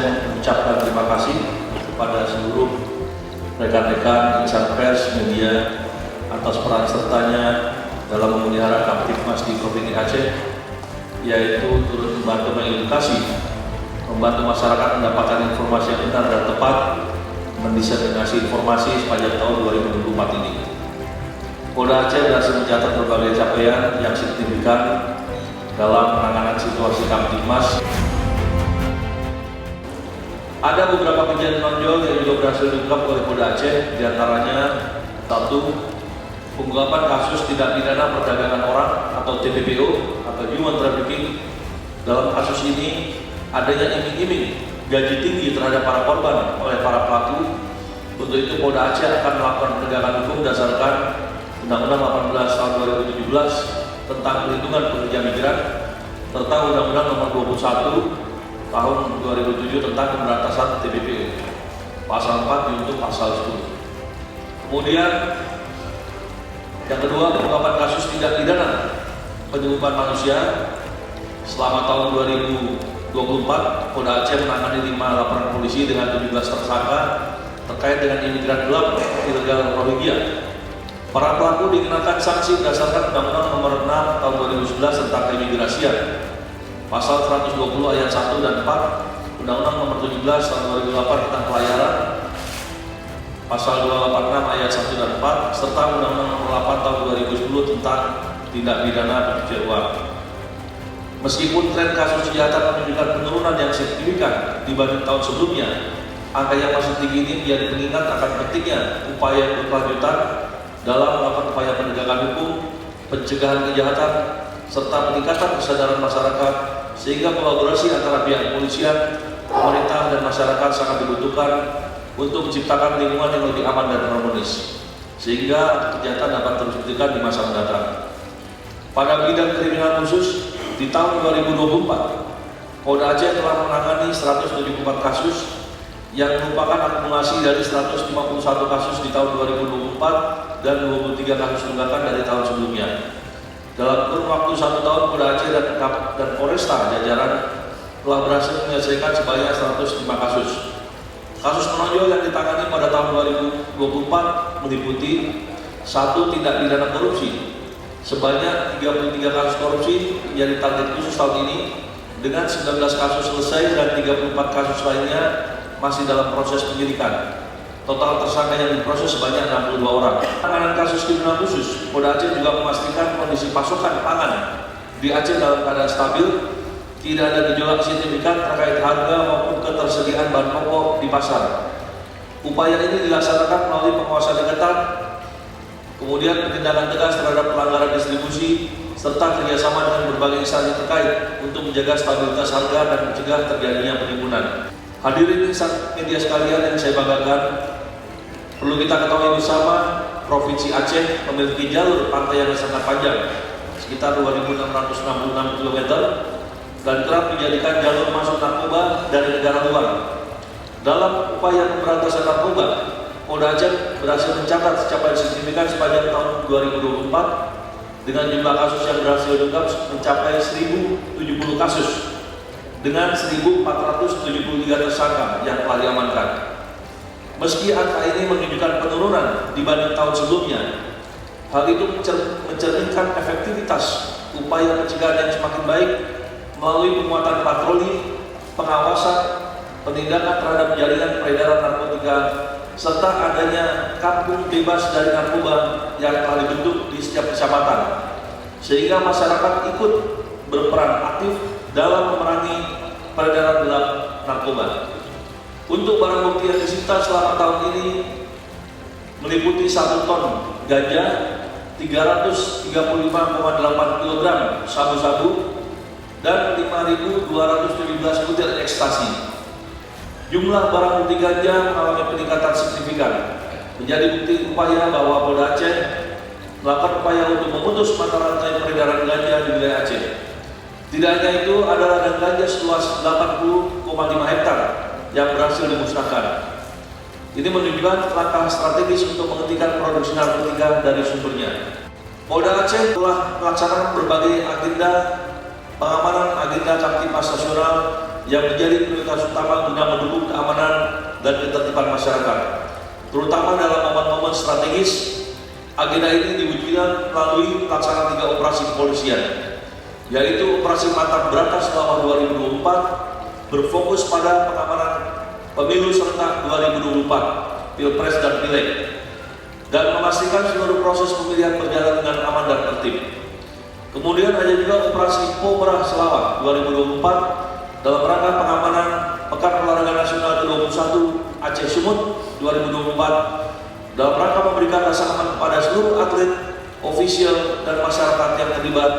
Aceh mengucapkan terima kasih kepada seluruh rekan-rekan insan pers, media atas peran sertanya dalam memelihara Kamtibmas di Provinsi Aceh, yaitu turut membantu mengedukasi, membantu masyarakat mendapatkan informasi yang benar dan tepat, mendiseminasi informasi sepanjang tahun 2024 ini. Polda Aceh berhasil mencatat berbagai capaian yang signifikan dalam penanganan situasi Kamtibmas. Ada beberapa kejadian menonjol yang juga berhasil diungkap oleh Polda Aceh, diantaranya 1. Pengungkapan kasus tindak pidana perdagangan orang atau TPPO atau human trafficking. Dalam kasus ini adanya iming-iming gaji tinggi terhadap para korban oleh para pelaku. Untuk itu Polda Aceh akan melakukan penegakan hukum berdasarkan Undang-Undang 18 tahun 2017 tentang perlindungan pekerja migran serta Undang-Undang nomor 21 tahun 2007 tentang pemberantasan TPPO. Pasal 4 diuntuk pasal 10. Kemudian yang kedua, pengungkapan kasus tindak pidana penyelundupan manusia. Selama tahun 2024, Polda Aceh menangani 5 laporan polisi dengan 17 tersangka terkait dengan imigran gelap ilegal Rohingya. Para pelaku dikenakan sanksi berdasarkan Undang-Undang Nomor 6 Tahun 2011 tentang keimigrasian, Pasal 120 ayat 1 dan 4, Undang-Undang Nomor 17 Tahun 2008 tentang pelayaran, Pasal 286 ayat 1 dan 4, serta Undang-Undang Nomor 8 Tahun 2010 tentang tindak pidana pencucian uang. Meskipun tren kasus kejahatan menunjukkan penurunan yang signifikan dibanding tahun sebelumnya, angka yang masih tinggi ini menjadi pengingat akan pentingnya upaya berkelanjutan dalam melakukan upaya penegakan hukum, pencegahan kejahatan, serta peningkatan kesadaran masyarakat, sehingga kolaborasi antara pihak kepolisian, pemerintah, dan masyarakat sangat dibutuhkan untuk menciptakan lingkungan yang lebih aman dan harmonis, sehingga kejahatan dapat terus ditekan di masa mendatang. Pada bidang kriminal khusus, di tahun 2024, Polda Aceh telah menangani 174 kasus yang merupakan akumulasi dari 151 kasus di tahun 2024 dan 23 kasus tunggakan dari tahun sebelumnya. Dalam kurun waktu 1 tahun, Polda Aceh dan Polresta jajaran telah berhasil menyelesaikan sebanyak 105 kasus. Kasus menonjol yang ditangani pada tahun 2024 meliputi 1. Tindak pidana korupsi. Sebanyak 33 kasus korupsi menjadi target khusus tahun ini, dengan 19 kasus selesai dan 34 kasus lainnya masih dalam proses penyidikan. Total tersangka yang diproses sebanyak 62 orang. Penanganan kasus kriminal khusus, Polda Aceh juga memastikan kondisi pasokan pangan di Aceh dalam keadaan stabil, tidak ada gejolak signifikan terkait harga maupun ketersediaan bahan pokok di pasar. Upaya ini dilaksanakan melalui pengawasan yang ketat, kemudian penindakan tegas terhadap pelanggaran distribusi, serta kerjasama dengan berbagai instansi terkait untuk menjaga stabilitas harga dan mencegah terjadinya penimbunan. Hadirin insan media sekalian yang saya banggakan, perlu kita ketahui bersama, Provinsi Aceh memiliki jalur pantai yang sangat panjang, sekitar 2.666 km, dan kerap dijadikan jalur masuk narkoba dari negara luar. Dalam upaya pemberantasan narkoba, Polda Aceh berhasil mencatat capaian signifikan sepanjang tahun 2024 dengan jumlah kasus yang berhasil diungkap mencapai 1.070 kasus dengan 1.473 tersangka yang telah diamankan. Meski angka ini menunjukkan penurunan dibanding tahun sebelumnya, hal itu mencerminkan efektivitas upaya pencegahan yang semakin baik melalui penguatan patroli, pengawasan, penindakan terhadap jaringan peredaran narkotika, serta adanya kampung bebas dari narkoba yang telah dibentuk di setiap kecamatan, sehingga masyarakat ikut berperan aktif dalam memerangi peredaran gelap narkoba. Untuk barang bukti yang disita selama tahun ini meliputi 1 ton ganja, 335,8 kg sabu-sabu, dan 5.217 butir ekstasi. Jumlah barang bukti ganja mengalami peningkatan signifikan, menjadi bukti upaya bahwa Polda Aceh melakukan upaya untuk memutus mata rantai peredaran ganja di wilayah Aceh. Tidak hanya itu, ada ladang ganja seluas 80,5 hektar yang berhasil dimusnahkan. Ini menunjukkan langkah strategis untuk menghentikan produksi narkotika dari sumbernya. Polda Aceh telah melaksanakan berbagai agenda pengamanan agenda Kamtibmas Nasional yang menjadi prioritas utama guna mendukung keamanan dan ketertiban masyarakat, terutama dalam momen-momen strategis. Agenda ini diwujudkan melalui pelaksanaan 3 operasi kepolisian, yaitu Operasi Mantap Berantas Lawak 2024 berfokus pada pengamanan pemilu serentak 2024, Pilpres dan Pileg, dan memastikan seluruh proses pemilihan berjalan dengan aman dan tertib. Kemudian ada juga Operasi Po Merah Selawak 2024 dalam rangka pengamanan Pekan Olahraga Nasional ke-21 Aceh Sumut 2024 dalam rangka memberikan rasa aman kepada seluruh atlet, ofisial, dan masyarakat yang terlibat.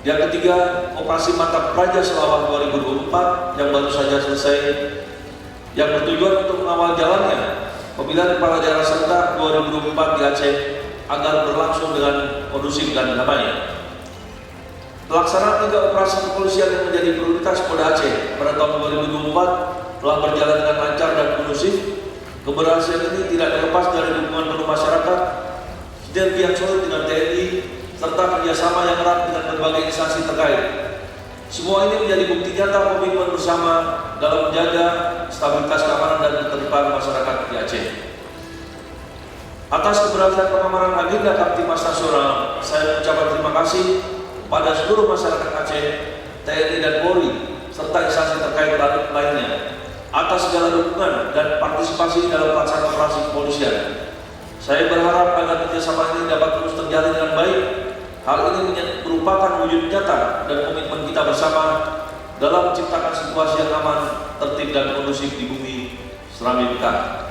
Yang ketiga, Operasi Mantap Praja Selawak 2024 yang baru saja selesai, yang bertujuan untuk mengawal jalannya pemilihan kepala daerah serentak 2024 di Aceh agar berlangsung dengan kondusif dan damai. Pelaksanaan 3 operasi kepolisian yang menjadi prioritas Polda Aceh pada tahun 2024 telah berjalan dengan lancar dan kondusif. Keberhasilan ini tidak terlepas dari dukungan penuh masyarakat, sinergi yang solid dengan TNI, serta kerjasama yang erat dengan berbagai instansi terkait. Semua ini menjadi bukti nyata komitmen bersama dalam menjaga stabilitas keamanan dan ketertiban masyarakat di Aceh. Atas keberhasilan pengamanan agenda Kamtimas Nasional, saya mengucapkan terima kasih pada seluruh masyarakat Aceh, TNI dan Polri, serta instansi terkait lainnya atas segala dukungan dan partisipasi dalam pelaksanaan operasi kepolisian. Saya berharap agar kerjasama ini dapat terus terjalin dengan baik. Hal ini merupakan wujud nyata dan komitmen kita bersama dalam menciptakan situasi yang aman, tertib dan kondusif di bumi Serambi Bekah.